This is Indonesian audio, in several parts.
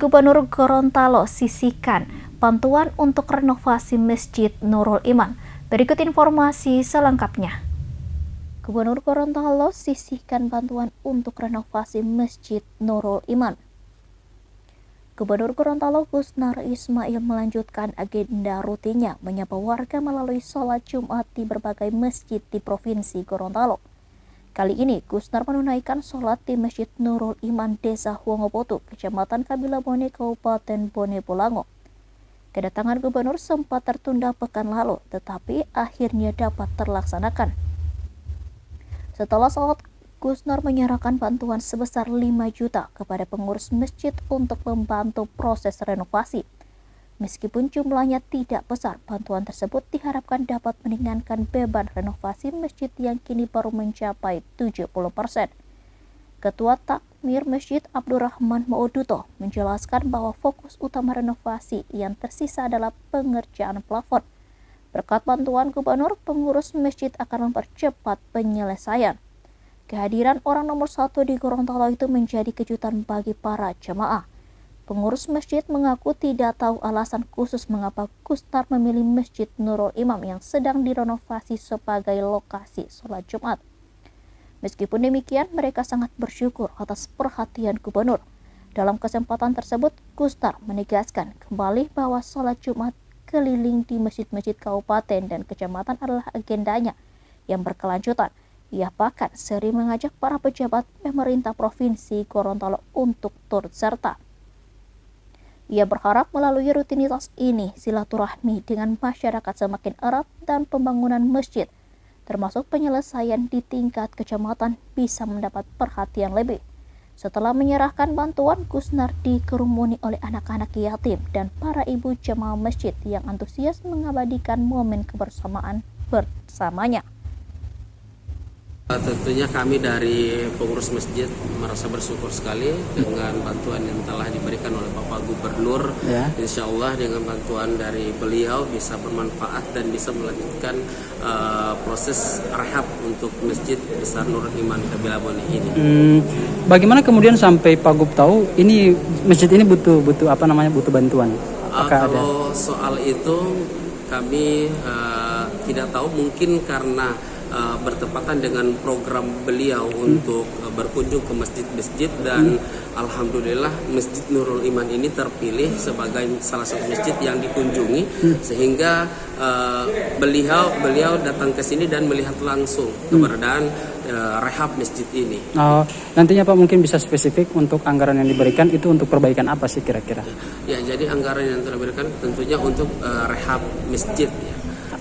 Gubernur Gorontalo sisihkan bantuan untuk renovasi Masjid Nurul Iman. Berikut informasi selengkapnya. Gubernur Gorontalo sisihkan bantuan untuk renovasi Masjid Nurul Iman. Gubernur Gorontalo Gusnar Ismail melanjutkan agenda rutinnya menyapa warga melalui sholat Jumat di berbagai masjid di Provinsi Gorontalo. Kali ini, Gusnar menunaikan sholat di Masjid Nurul Iman Desa Wongobotu, Kecamatan Kabilabone, Kabupaten Bone Bolango. Kedatangan Gubernur sempat tertunda pekan lalu, tetapi akhirnya dapat terlaksanakan. Setelah sholat, Gusnar menyerahkan bantuan sebesar 5 juta kepada pengurus masjid untuk membantu proses renovasi. Meskipun jumlahnya tidak besar, bantuan tersebut diharapkan dapat meringankan beban renovasi masjid yang kini baru mencapai 70%. Ketua Takmir Masjid Abdurrahman Mauduto menjelaskan bahwa fokus utama renovasi yang tersisa adalah pengerjaan plafon. Berkat bantuan Gubernur, pengurus masjid akan mempercepat penyelesaian. Kehadiran orang nomor 1 di Gorontalo itu menjadi kejutan bagi para jemaah. Pengurus masjid mengaku tidak tahu alasan khusus mengapa Gusnar memilih Masjid Nurul Imam yang sedang direnovasi sebagai lokasi sholat Jumat. Meskipun demikian, mereka sangat bersyukur atas perhatian Gubernur. Dalam kesempatan tersebut, Gusnar menegaskan kembali bahwa sholat Jumat keliling di masjid-masjid kabupaten dan kecamatan adalah agendanya yang berkelanjutan. Ia bahkan sering mengajak para pejabat pemerintah Provinsi Gorontalo untuk turut serta. Ia berharap melalui rutinitas ini silaturahmi dengan masyarakat semakin erat dan pembangunan masjid, termasuk penyelesaian di tingkat kecamatan, bisa mendapat perhatian lebih. Setelah menyerahkan bantuan, Gusnar dikerumuni oleh anak-anak yatim dan para ibu jemaah masjid yang antusias mengabadikan momen kebersamaan bersamanya. Tentunya kami dari pengurus masjid merasa bersyukur sekali dengan bantuan yang telah diberikan oleh Bapak Gubernur. Insya Allah dengan bantuan dari beliau bisa bermanfaat dan bisa melanjutkan proses rehab untuk Masjid Besar Nurul Iman Kabilabone ini. Bagaimana kemudian sampai Pak Gub tahu ini masjid ini butuh bantuan? Kalau soal itu kami tidak tahu, mungkin karena bertepatan dengan program beliau untuk berkunjung ke masjid-masjid dan alhamdulillah Masjid Nurul Iman ini terpilih sebagai salah satu masjid yang dikunjungi sehingga beliau datang ke sini dan melihat langsung keberadaan rehab masjid ini. Nantinya Pak mungkin bisa spesifik untuk anggaran yang diberikan itu untuk perbaikan apa sih kira-kira? Ya, jadi anggaran yang diberikan tentunya untuk rehab masjid ya.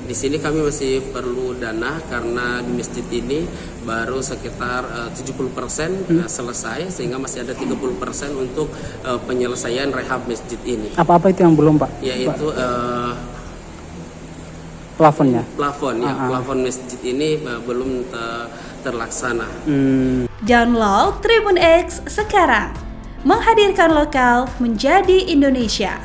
Di sini kami masih perlu dana karena di masjid ini baru sekitar 70% selesai, sehingga masih ada 30% untuk penyelesaian rehab masjid ini. Apa-apa itu yang belum Pak? Yaitu plafonnya. Plafon masjid ini belum terlaksana. Download Tribun X sekarang, menghadirkan lokal menjadi Indonesia.